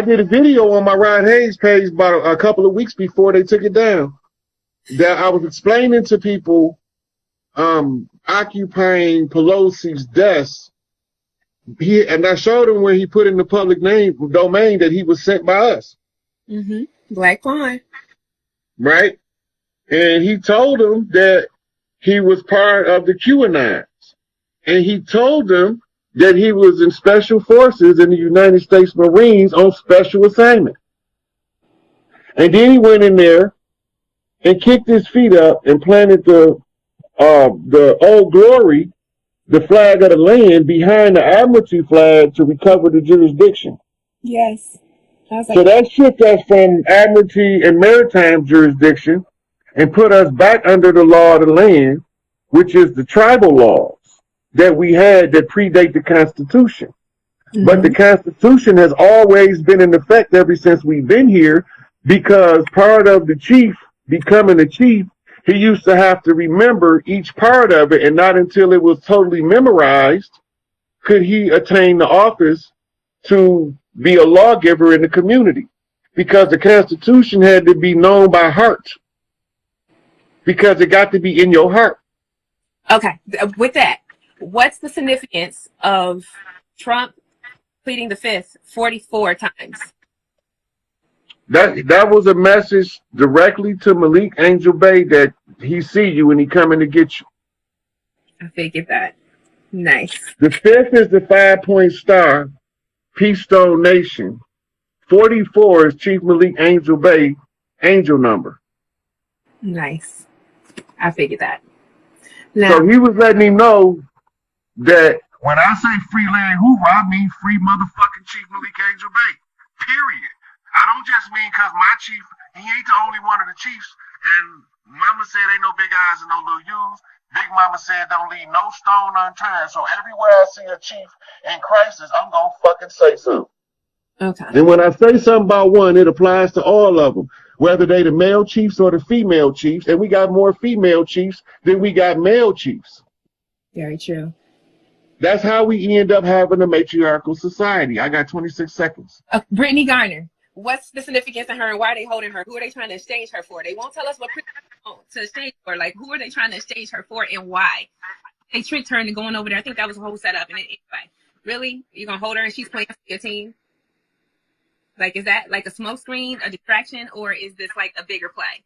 I did a video on my Rod Hayes page about a couple of weeks before they took it down, that I was explaining to people occupying Pelosi's desk. And I showed him where he put in the public domain that he was sent by us. Black Pawn. Right? And he told them that he was part of the QAnons. And he told them that he was in special forces in the United States Marines on special assignment. And then he went in there and kicked his feet up and planted the Old Glory, the flag of the land, behind the Admiralty flag to recover the jurisdiction. Yes. So that shift us from Admiralty and maritime jurisdiction and put us back under the law of the land, which is the tribal laws that we had that predate the Constitution. But the Constitution has always been in effect ever since we've been here, because part of the chief becoming a chief, he used to have to remember each part of it, and not until it was totally memorized could he attain the office to be a lawgiver in the community, because the Constitution had to be known by heart, because it got to be in your heart. Okay, with that, what's the significance of Trump pleading the fifth 44 times? That was a message directly to Malik Angel Bay that he see you and he coming to get you. I figured that. Nice. The fifth is the 5-point star, Peace Stone Nation. 44 is Chief Malik Angel Bay angel number. Nice. I figured that. Now, so he was letting him know that when I say free Larry Hoover, I mean free motherfucking Chief Malik Angel Bay. Period. I don't just mean because my chief, he ain't the only one of the chiefs. And Mama said ain't no big eyes and no little U's. Big Mama said don't leave no stone unturned. So everywhere I see a chief in crisis, I'm going to fucking say something. Okay. And when I say something about one, it applies to all of them, whether they the male chiefs or the female chiefs. And we got more female chiefs than we got male chiefs. Very true. That's how we end up having a matriarchal society. I got 26 seconds. Brittany Garner. What's the significance of her and why are they holding her? Who are they trying to exchange her for? They won't tell us what to exchange for. Like, who are they trying to exchange her for and why? They tricked her into going over there. I think that was a whole setup. And anyway, really? You're going to hold her and she's playing for your team? Like, is that like a smoke screen, a distraction, or is this like a bigger play?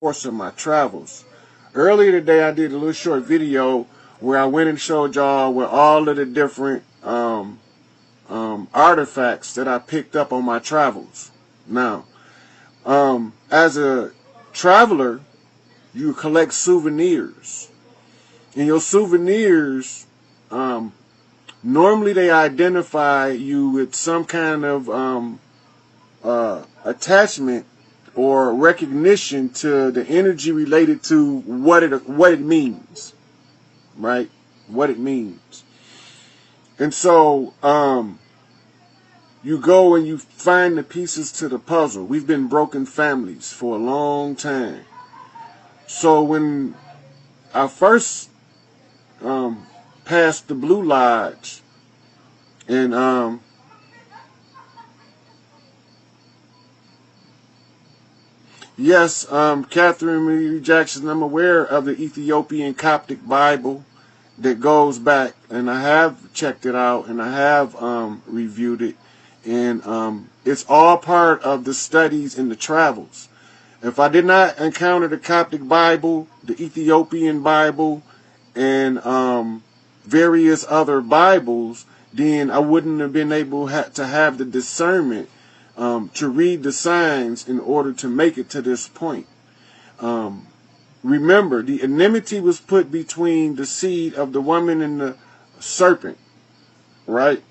Course of my travels. Earlier today, I did a little short video where I went and showed y'all where all of the different artifacts that I picked up on my travels. Now, as a traveler, you collect souvenirs, and your souvenirs, normally they identify you with some kind of attachment or recognition to the energy related to what it means, right? What it means. And so you go and you find the pieces to the puzzle. We've been broken families for a long time. So when I first passed the Blue Lodge and yes, Catherine Marie Jackson, I'm aware of the Ethiopian Coptic Bible that goes back, and I have checked it out, and I have reviewed it, and it's all part of the studies and the travels. If I did not encounter the Coptic Bible, the Ethiopian Bible, and various other Bibles, then I wouldn't have been able to have the discernment to read the signs in order to make it to this point. Remember, the enmity was put between the seed of the woman and the serpent, right?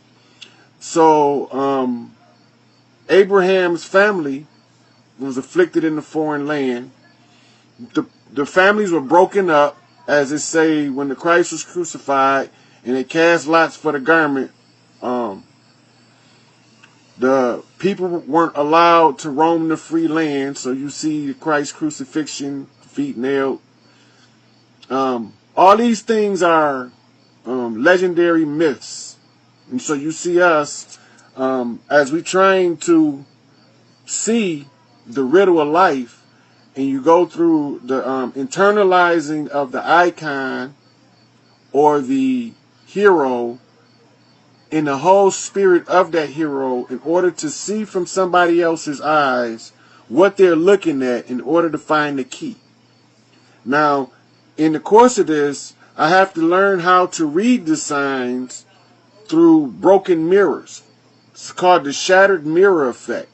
So Abraham's family was afflicted in the foreign land. The families were broken up, as it say, when the Christ was crucified, and they cast lots for the garment. The people weren't allowed to roam the free land, so you see Christ's crucifixion, feet nailed. All these things are legendary myths, and so you see us as we trying to see the riddle of life, and you go through the internalizing of the icon or the hero in the whole spirit of that hero in order to see from somebody else's eyes what they're looking at in order to find the key. Now, in the course of this, I have to learn how to read the signs through broken mirrors. It's called the shattered mirror effect.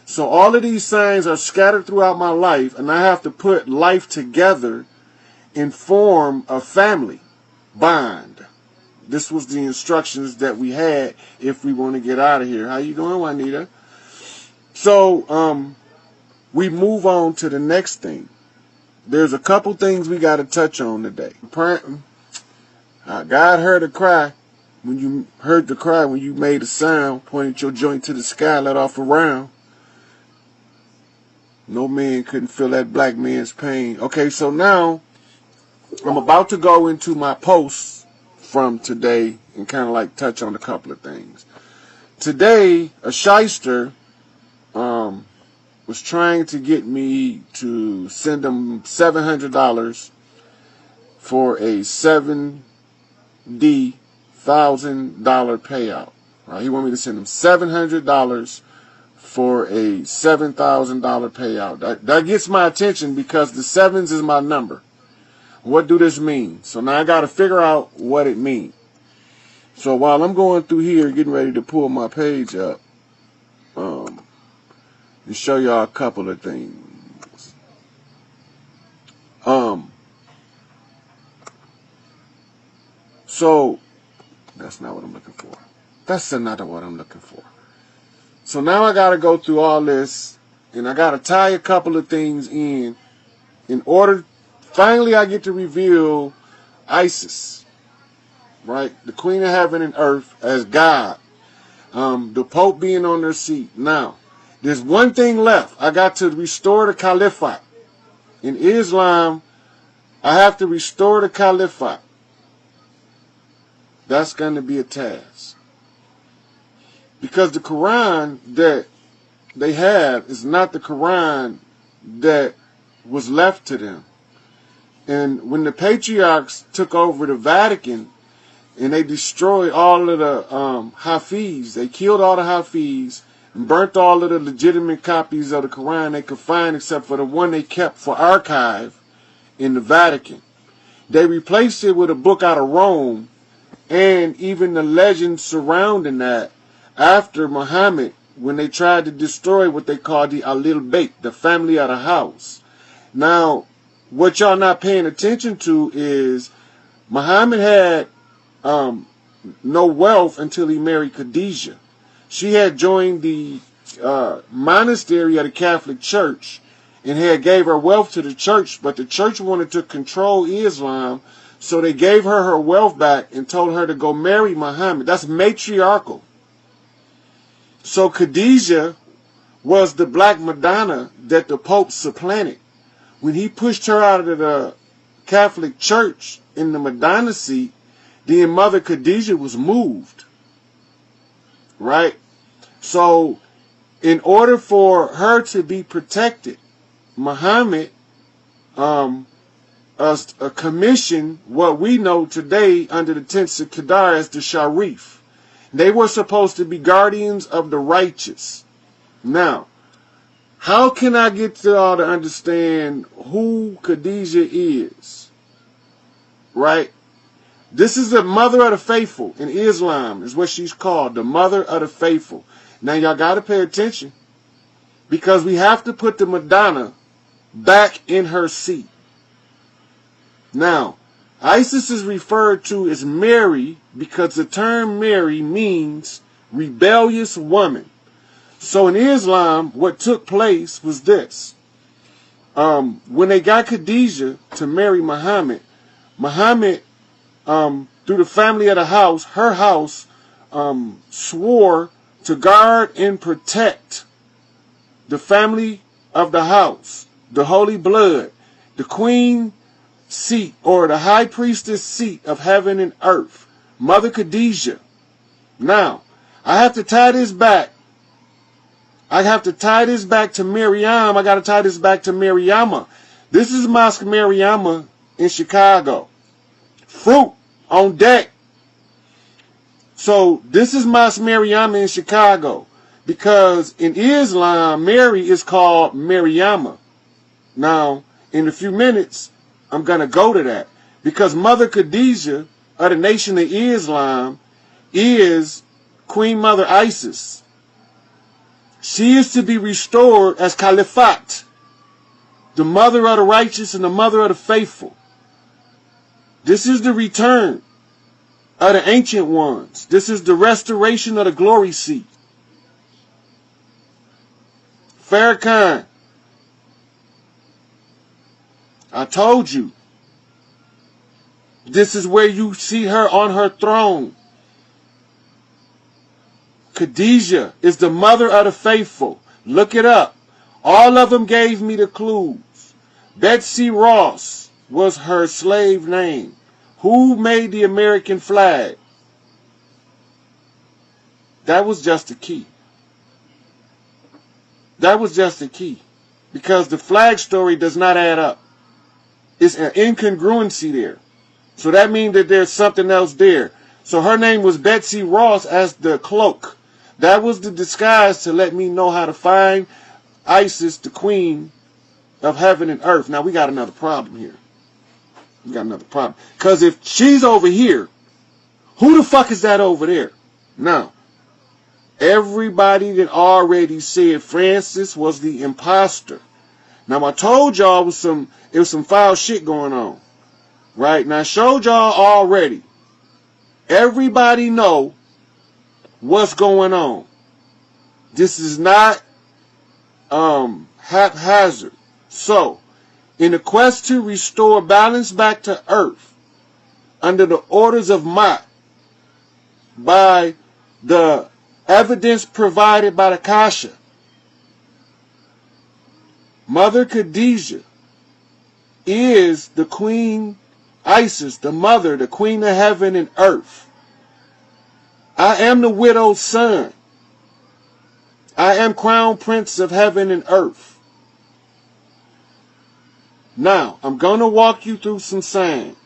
So all of these signs are scattered throughout my life, and I have to put life together and form a family bond. This was the instructions that we had if we want to get out of here. How you doing, Juanita? So we move on to the next thing. There's a couple things we got to touch on today. God heard a cry. When you heard the cry, when you made a sound, pointed your joint to the sky, let off a round. No man couldn't feel that black man's pain. Okay, so now I'm about to go into my posts from today and kind of like touch on a couple of things. Today, a shyster was trying to get me to send him $700 for a $70,000 payout. He wanted me to send him $700 for a $7,000 payout. That gets my attention because the sevens is my number. What do this mean? So now I got to figure out what it means. So while I'm going through here, getting ready to pull my page up, and show y'all a couple of things. So that's not what I'm looking for. That's not what I'm looking for. So now I got to go through all this, and I got to tie a couple of things in order. Finally, I get to reveal Isis, right? The Queen of Heaven and Earth as God. The Pope being on their seat. Now, there's one thing left. I got to restore the Caliphate. In Islam, I have to restore the Caliphate. That's going to be a task. Because the Quran that they have is not the Quran that was left to them. And when the patriarchs took over the Vatican and they destroyed all of the Hafiz, they killed all the Hafiz and burnt all of the legitimate copies of the Quran they could find except for the one they kept for archive in the Vatican. They replaced it with a book out of Rome and even the legends surrounding that after Muhammad when they tried to destroy what they called the Ahlul Bayt, the family of the house. Now, what y'all not paying attention to is Muhammad had no wealth until he married Khadijah. She had joined the monastery of the Catholic Church and had gave her wealth to the church, but the church wanted to control Islam, so they gave her wealth back and told her to go marry Muhammad. That's matriarchal. So Khadijah was the Black Madonna that the Pope supplanted. When he pushed her out of the Catholic Church in the Madonna seat, then Mother Khadijah was moved. Right? So, in order for her to be protected, Muhammad commissioned what we know today under the tents of Qadar as the Sharif. They were supposed to be guardians of the righteous. Now, how can I get to all to understand who Khadijah is? Right? This is the mother of the faithful in Islam, is what she's called, the mother of the faithful. Now, y'all got to pay attention. because we have to put the Madonna back in her seat. Now, Isis is referred to as Mary because the term Mary means rebellious woman. So in Islam, what took place was this. When they got Khadijah to marry Muhammad, Muhammad, through the family of the house, her house, swore to guard and protect the family of the house, the holy blood, the queen seat, or the high priestess seat of heaven and earth, Mother Khadijah. Now, I have to tie this back. I have to tie this back to Miriam. I got to tie this back to Mariama. This is Mosque Mariama in Chicago. Fruit on deck. So this is Mosque Mariama in Chicago, because in Islam, Mary is called Mariama. Now, in a few minutes, I'm going to go to that, because Mother Khadijah of the Nation of Islam is Queen Mother Isis. She is to be restored as Caliphate, the mother of the righteous and the mother of the faithful. This is the return of the ancient ones. This is the restoration of the glory seat. Farrakhan, I told you, this is where you see her on her throne. Khadijah is the mother of the faithful. Look it up. All of them gave me the clues. Betsy Ross was her slave name. Who made the American flag? That was just the key. That was just the key. Because the flag story does not add up. It's an incongruency there. So that means that there's something else there. So her name was Betsy Ross as the cloak. That was the disguise to let me know how to find Isis, the queen of heaven and earth. Now we got another problem here. We got another problem. Because if she's over here, who the fuck is that over there? Now, everybody that already said Francis was the imposter. Now I told y'all it was some foul shit going on. Right? Now I showed y'all already. Everybody know what's going on. This is not haphazard. So, in the quest to restore balance back to earth, under the orders of Mott, by the evidence provided by the CASHAPP, Mother Khadijah is the Queen Isis, the mother, the queen of heaven and earth. I am the widow's son. I am crown prince of heaven and earth. Now, I'm going to walk you through some signs.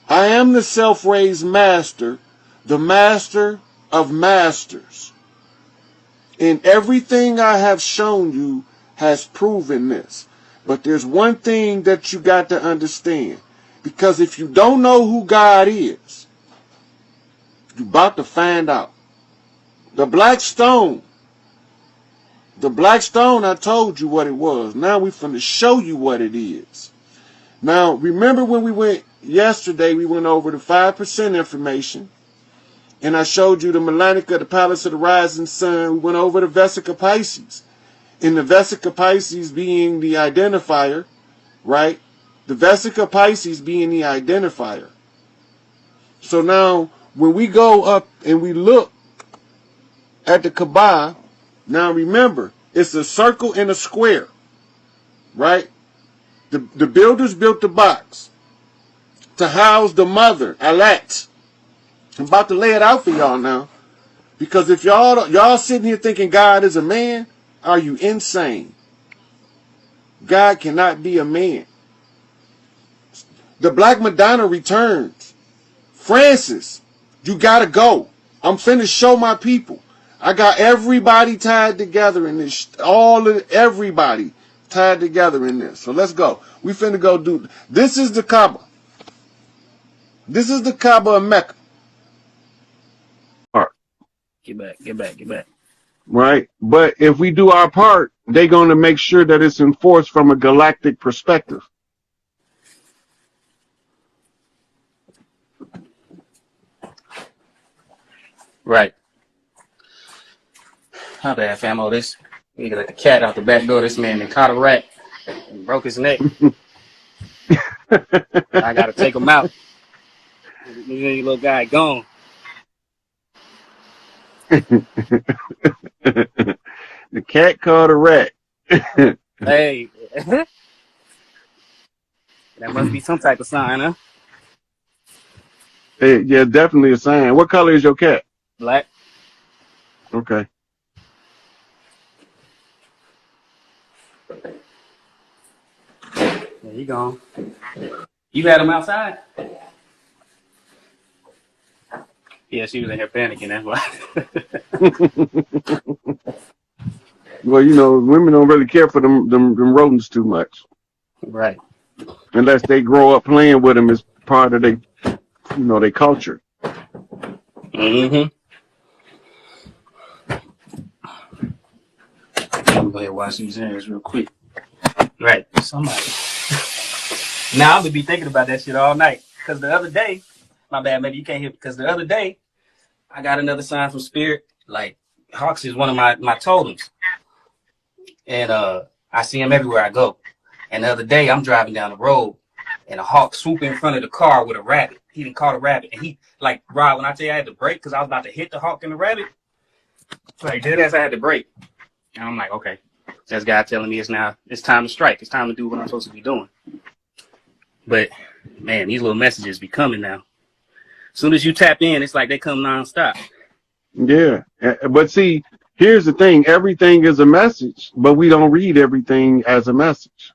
I am the self-raised master, the master of masters. And everything I have shown you has proven this. But there's one thing that you got to understand. Because if you don't know who God is, you're about to find out. The black stone, I told you what it was. Now we're finna show you what it is. Now, remember when we went yesterday, we went over the 5% information. And I showed you the Melanica, the Palace of the Rising Sun. We went over the Vesica Pisces. And the Vesica Pisces being the identifier, right? The Vesica Pisces being the identifier. So now, when we go up and we look at the Kaaba, now remember, it's a circle and a square, right? The builders built the box to house the mother, Alat. I'm about to lay it out for y'all now. Because if y'all sitting here thinking God is a man, are you insane? God cannot be a man. The Black Madonna returns. Francis, you gotta go. I'm finna show my people. I got everybody tied together in this. Everybody tied together in this. So let's go. We finna go do. This is the Kaaba. This is the Kaaba of Mecca. Get back. right? But if we do our part, they're going to make sure that it's enforced from a galactic perspective. Right. How bad, famo? This we let the cat out the back door. This man and caught a rat and broke his neck. I gotta take him out. This little guy gone. The cat caught a rat. Hey, that must be some type of sign, huh? Hey, yeah, definitely a sign. What color is your cat? Black. Okay. There you gone. You had him outside? Yeah, she was in here panicking. That's why. Well, you know, women don't really care for them rodents too much. Right. Unless they grow up playing with them as part of their, you know, their culture. Mm-hmm. Let me go ahead and wash these hands real quick. Right. Somebody. Now I'm gonna be thinking about that shit all night. Cause the other day, my bad, maybe you can't hear me. Cause the other day, I got another sign from Spirit. Like Hawks is one of my totems. And I see him everywhere I go. And the other day I'm driving down the road and a hawk swooped in front of the car with a rabbit. He didn't caught a rabbit. And he, like, Rob, when I tell you I had to brake because I was about to hit the hawk and the rabbit, like, dead ass I had to brake. And I'm like, okay. That's God telling me it's time to strike. It's time to do what I'm supposed to be doing. But, man, these little messages be coming now. As soon as you tap in, it's like they come nonstop. Yeah. But see, here's the thing. Everything is a message, but we don't read everything as a message.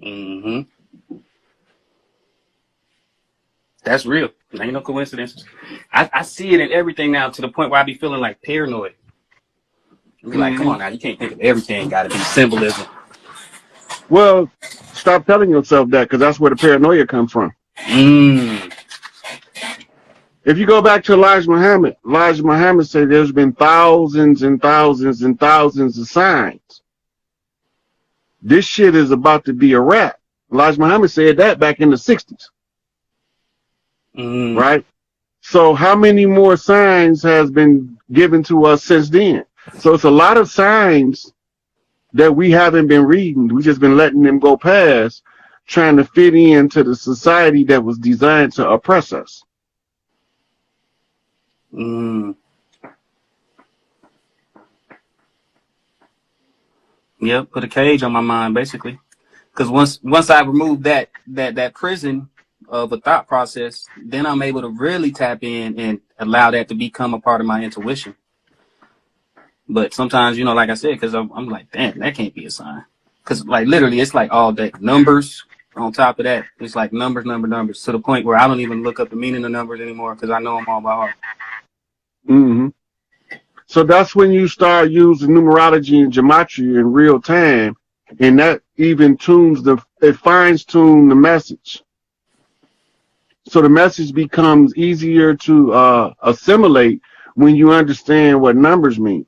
Mm-hmm. That's real. Ain't no coincidences. I see it in everything now to the point where I be feeling like paranoid. I be like, come on now, you can't think of everything. Got to be symbolism. Well, stop telling yourself that, because that's where the paranoia comes from. If you go back to Elijah Muhammad said there's been thousands and thousands and thousands of signs. This shit is about to be a wrap. Elijah Muhammad said that back in the 60s. Right? So how many more signs has been given to us since then? So it's a lot of signs that we haven't been reading. We just been letting them go past, trying to fit into the society that was designed to oppress us. Yep, put a cage on my mind, basically. Because once I remove that prison of a thought process, then I'm able to really tap in and allow that to become a part of my intuition. But sometimes, you know, like I said, because I'm like, damn, that can't be a sign. Because, like, literally, it's like all that numbers on top of that. It's like numbers to the point where I don't even look up the meaning of numbers anymore because I know them all by heart. So that's when you start using numerology and gematria in real time, and that even fines tune the message. So the message becomes easier to assimilate when you understand what numbers mean.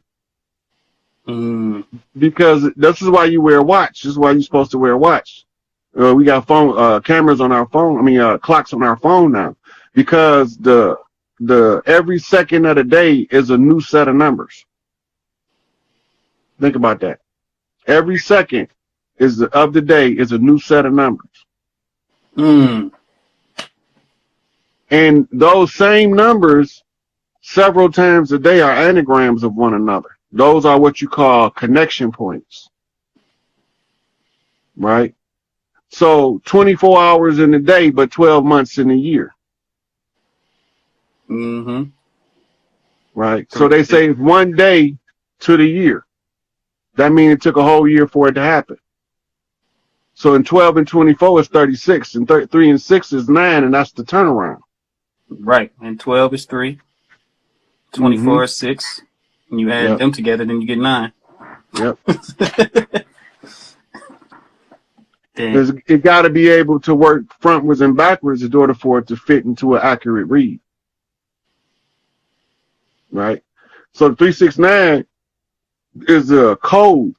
Because this is why you wear a watch. This is why you're supposed to wear a watch. We got cameras on our phone. Clocks on our phone now, because the every second of the day is a new set of numbers. Think about that. Every second of the day is a new set of numbers. And those same numbers several times a day are anagrams of one another. Those are what you call connection points. Right? So 24 hours in a day, but 12 months in a year. Right? So they say one day to the year. That means it took a whole year for it to happen. So in 12 and 24 is 36, and 3 and 6 is 9, and that's the turnaround. Right. And 12 is 3. 24 is 6. And you add them together, then you get 9. Yep. It got to be able to work frontwards and backwards in order for it to fit into an accurate read. Right? So the 369 is a code.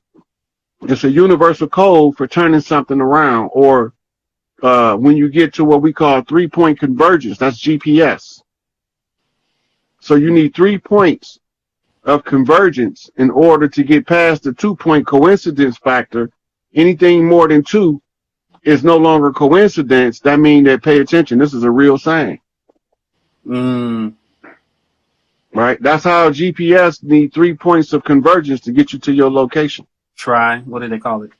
It's a universal code for turning something around, or when you get to what we call 3-point convergence, that's GPS. So you need 3 points of convergence in order to get past the 2-point coincidence factor. Anything more than 2 is no longer coincidence. That means that, pay attention, this is a real sign. Right? That's how GPS need 3 points of convergence to get you to your location. What do they call it?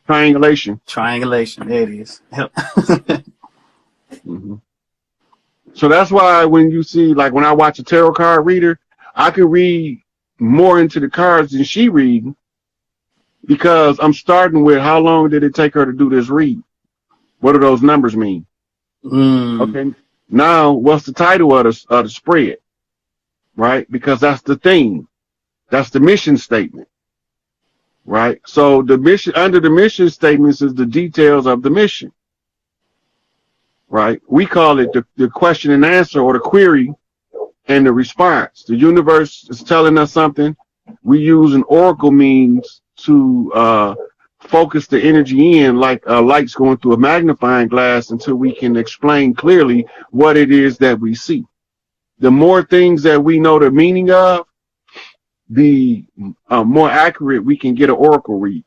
Triangulation. Triangulation. There it is. Mm-hmm. So that's why when you see, like when I watch a tarot card reader, I can read more into the cards than she reading, because I'm starting with how long did it take her to do this read? What do those numbers mean? Okay. Now, what's the title of the spread? Right? Because that's the theme. That's the mission statement. Right? So the mission, under the mission statements, is the details of the mission. Right? We call it the question and answer, or the query and the response. The universe is telling us something. We use an oracle means to focus the energy in, like lights going through a magnifying glass, until we can explain clearly what it is that we see. The more things that we know the meaning of, the more accurate we can get an oracle read.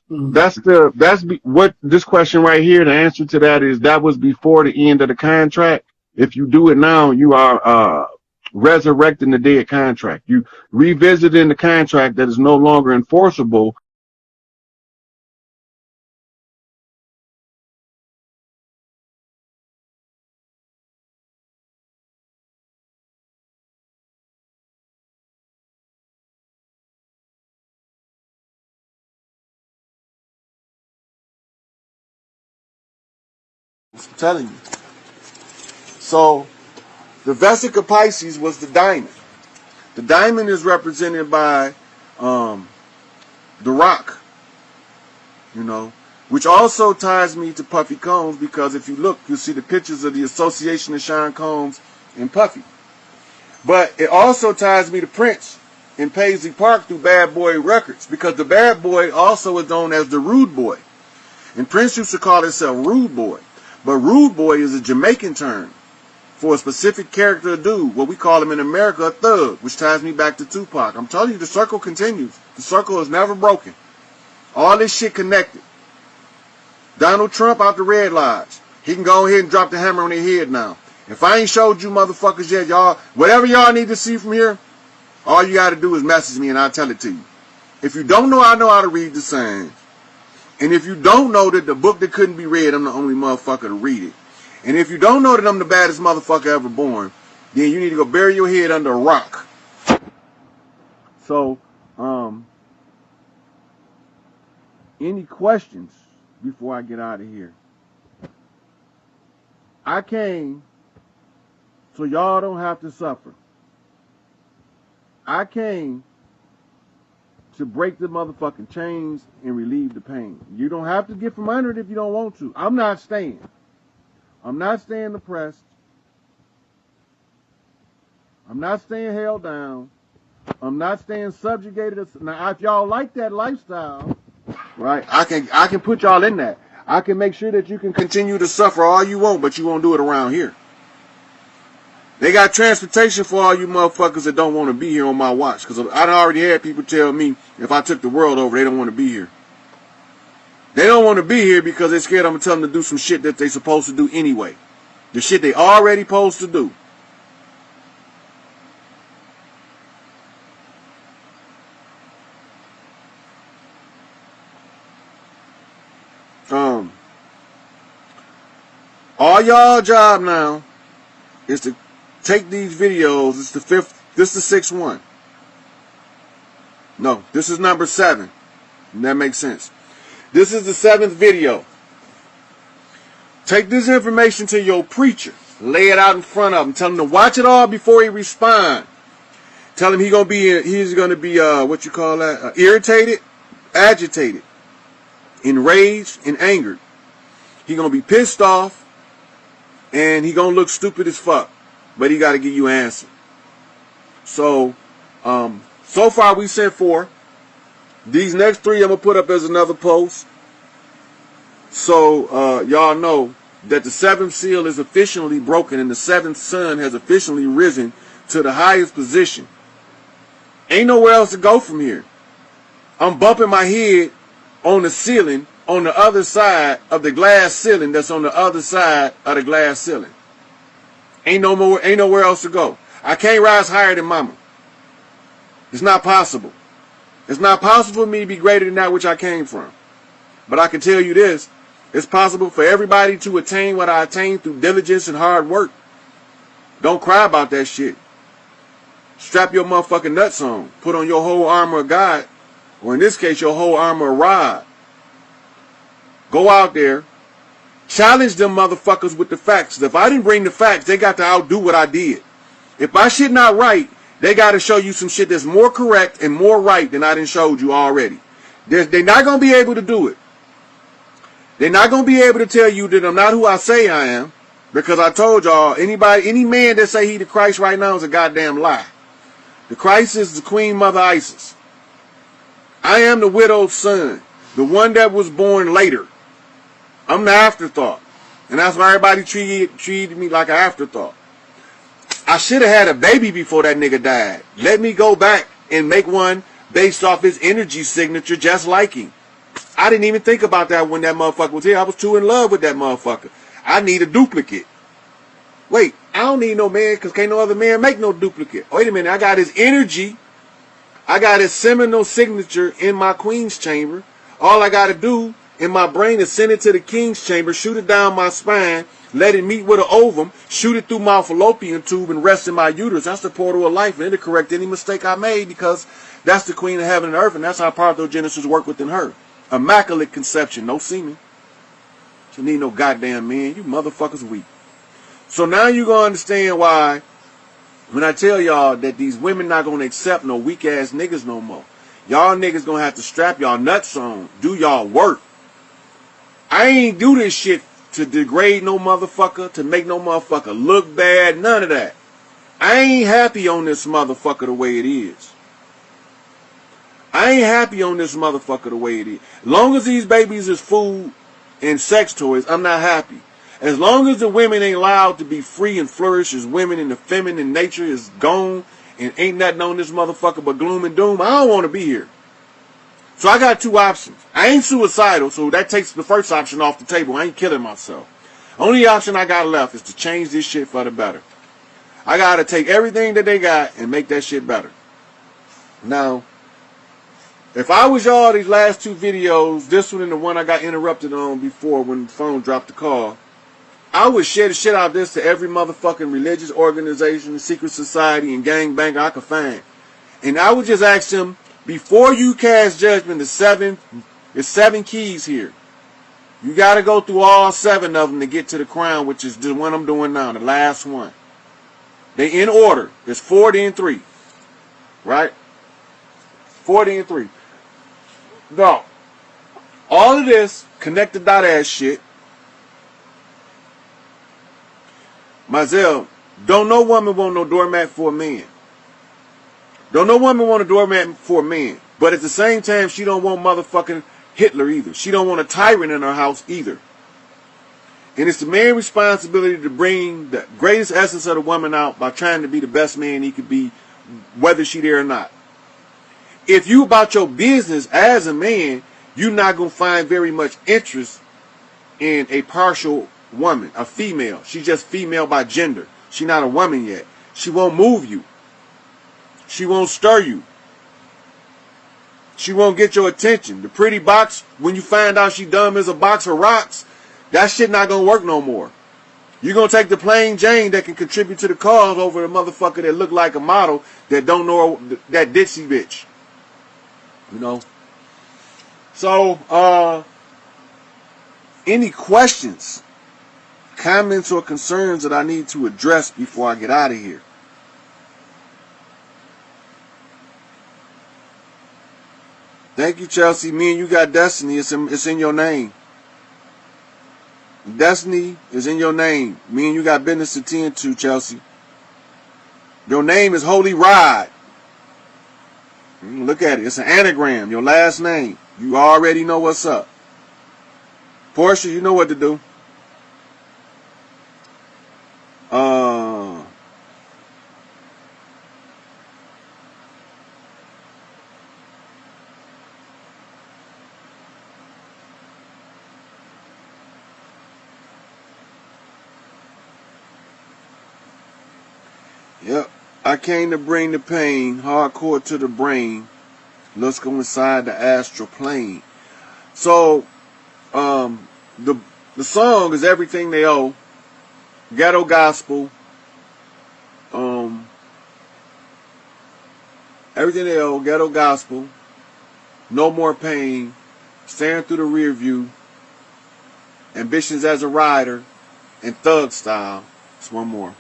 That's what this question right here, the answer to that is, that was before the end of the contract. If you do it now, you are resurrecting the dead contract. You revisiting the contract that is no longer enforceable. I'm telling you. So the Vesica Pisces was the diamond. The diamond is represented by the rock, you know, which also ties me to Puffy Combs, because if you look, you'll see the pictures of the association of Sean Combs and Puffy. But it also ties me to Prince in Paisley Park through Bad Boy Records, because the Bad Boy also is known as the Rude Boy. And Prince used to call himself Rude Boy. But Rude Boy is a Jamaican term for a specific character or dude, what we call him in America a thug, which ties me back to Tupac. I'm telling you, the circle continues. The circle is never broken. All this shit connected. Donald Trump out the Red Lodge. He can go ahead and drop the hammer on their head now. If I ain't showed you motherfuckers yet, y'all, whatever y'all need to see from here, all you got to do is message me and I'll tell it to you. If you don't know, I know how to read the signs. And if you don't know that the book that couldn't be read, I'm the only motherfucker to read it. And if you don't know that I'm the baddest motherfucker ever born, then you need to go bury your head under a rock. So, any questions before I get out of here? I came so y'all don't have to suffer. I came to break the motherfucking chains and relieve the pain. You don't have to get from under it if you don't want to. I'm not staying. I'm not staying depressed. I'm not staying held down. I'm not staying subjugated. Now, if y'all like that lifestyle, right, I can put y'all in that. I can make sure that you can continue to suffer all you want, but you won't do it around here. They got transportation for all you motherfuckers that don't want to be here on my watch. Because I already had people tell me if I took the world over, they don't want to be here. They don't want to be here because they're scared I'm going to tell them to do some shit that they supposed to do anyway. The shit they already supposed to do. All y'all job now is to take these videos. It's the fifth. This is the 6th one. No, this is number 7. And that makes sense. This is the 7th video. Take this information to your preacher. Lay it out in front of him. Tell him to watch it all before he respond. Tell him he's gonna be what you call that? Irritated, agitated, enraged, and angered. He's gonna be pissed off. And he gonna look stupid as fuck, but he gotta give you an answer. So, so far we sent 4. These next 3 I'm gonna put up as another post. So, y'all know that the 7th seal is officially broken and the 7th sun has officially risen to the highest position. Ain't nowhere else to go from here. I'm bumping my head on the ceiling on the other side of the glass ceiling that's on the other side of the glass ceiling. Ain't nowhere else to go. I can't rise higher than mama. It's not possible. It's not possible for me to be greater than that which I came from. But I can tell you this. It's possible for everybody to attain what I attained through diligence and hard work. Don't cry about that shit. Strap your motherfucking nuts on. Put on your whole armor of God. Or in this case, your whole armor of Rod. Go out there. Challenge them motherfuckers with the facts. If I didn't bring the facts, they got to outdo what I did. If my shit not right, they got to show you some shit that's more correct and more right than I done showed you already. They're not going to be able to do it. They're not going to be able to tell you that I'm not who I say I am. Because I told y'all, any man that say he the Christ right now is a goddamn lie. The Christ is the Queen Mother Isis. I am the widowed son. The one that was born later. I'm the afterthought. And that's why everybody treated me like an afterthought. I should have had a baby before that nigga died. Let me go back and make one based off his energy signature just like him. I didn't even think about that when that motherfucker was here. I was too in love with that motherfucker. I need a duplicate. Wait, I don't need no man because can't no other man make no duplicate. Wait a minute, I got his energy. I got his seminal signature in my queen's chamber. All I got to do in my brain is send it to the king's chamber, shoot it down my spine, let it meet with an ovum, shoot it through my fallopian tube and rest in my uterus. That's the portal of life, and it'll correct any mistake I made because that's the queen of heaven and earth, and that's how parthenogenesis work within her. Immaculate conception, no semen. You need no goddamn man. You motherfuckers weak. So now you gonna understand why when I tell y'all that these women not gonna accept no weak ass niggas no more. Y'all niggas gonna have to strap y'all nuts on. Do y'all work. I ain't do this shit to degrade no motherfucker, to make no motherfucker look bad, none of that. I ain't happy on this motherfucker the way it is. I ain't happy on this motherfucker the way it is. As long as these babies is food and sex toys, I'm not happy. As long as the women ain't allowed to be free and flourish as women and the feminine nature is gone and ain't nothing on this motherfucker but gloom and doom, I don't want to be here. So I got 2 options. I ain't suicidal, so that takes the first option off the table. I ain't killing myself. Only option I got left is to change this shit for the better. I got to take everything that they got and make that shit better. Now, if I was y'all these last 2 videos, this one and the one I got interrupted on before when the phone dropped the call, I would share the shit out of this to every motherfucking religious organization, secret society, and gangbang I could find. And I would just ask them, before you cast judgment, there's 7 keys here. You got to go through all 7 of them to get to the crown, which is the one I'm doing now, the last one. They in order. It's 4 then 3. Right? 4 then 3. No. All of this connected dot ass shit. Mazel, don't no woman want no doormat for a man. Don't no woman want a doormat for a man. But at the same time, she don't want motherfucking Hitler either. She don't want a tyrant in her house either. And it's the man's responsibility to bring the greatest essence of the woman out by trying to be the best man he could be, whether she there or not. If you about your business as a man, you're not going to find very much interest in a partial woman, a female. She's just female by gender. She's not a woman yet. She won't move you. She won't stir you. She won't get your attention. The pretty box, when you find out she dumb as a box of rocks, that shit not going to work no more. You're going to take the plain Jane that can contribute to the cause over the motherfucker that look like a model that don't know that ditzy bitch. You know? So, any questions, comments, or concerns that I need to address before I get out of here? Thank you, Chelsea. Me and you got destiny. It's in your name. Destiny is in your name. Me and you got business to tend to, Chelsea. Your name is Holy Rod. Look at it. It's an anagram. Your last name. You already know what's up. Portia, you know what to do. Yep. I came to bring the pain, hardcore to the brain. Let's go inside the astral plane. So, the song is Everything They Owe. Ghetto gospel. Everything They Owe, ghetto gospel. No More Pain. Staring Through the Rear View. Ambitions as a Rider. And Thug Style. It's one more.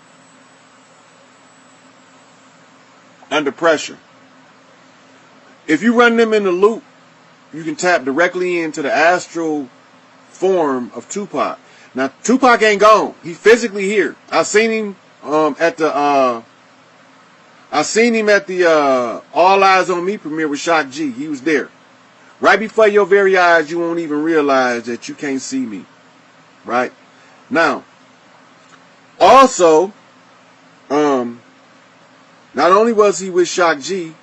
Under Pressure. If you run them in the loop, you can tap directly into the astral form of Tupac. Now, Tupac ain't gone. He's physically here. I seen him at the All Eyes on Me premiere with Shock G. He was there. Right before your very eyes, you won't even realize that you can't see me. Right? Now, also, not only was he with Shock G,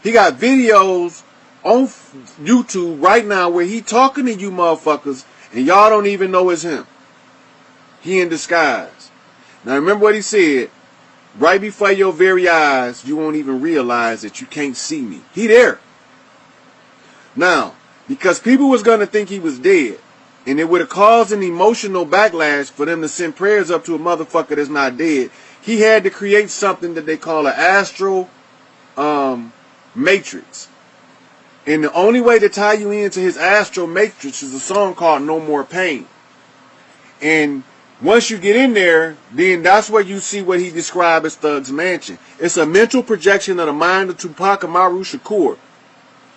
he got videos on YouTube right now where he talking to you motherfuckers and y'all don't even know it's him. He in disguise. Now remember what he said. Right before your very eyes, you won't even realize that you can't see me. He there. Now, because people was going to think he was dead, and it would have caused an emotional backlash for them to send prayers up to a motherfucker that's not dead, he had to create something that they call an astral matrix. And the only way to tie you into his astral matrix is a song called No More Pain. And once you get in there, then that's where you see what he described as Thug's Mansion. It's a mental projection of the mind of Tupac Amaru Shakur,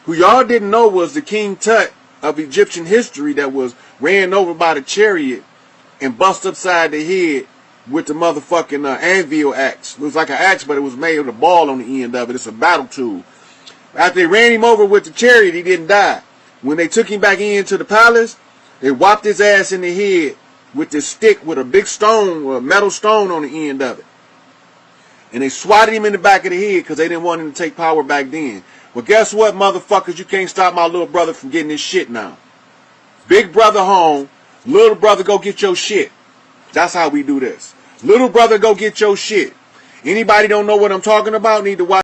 who y'all didn't know was the King Tut of Egyptian history that was ran over by the chariot and bust upside the head with the motherfucking anvil axe. It was like an axe, but it was made with a ball on the end of it. It's a battle tool. After they ran him over with the chariot, he didn't die. When they took him back into the palace, they whopped his ass in the head with this stick with a big stone, or a metal stone on the end of it. And they swatted him in the back of the head because they didn't want him to take power back then. Well, guess what, motherfuckers? You can't stop my little brother from getting his shit now. Big brother home, little brother go get your shit. That's how we do this. Little brother go get your shit. Anybody don't know what I'm talking about need to watch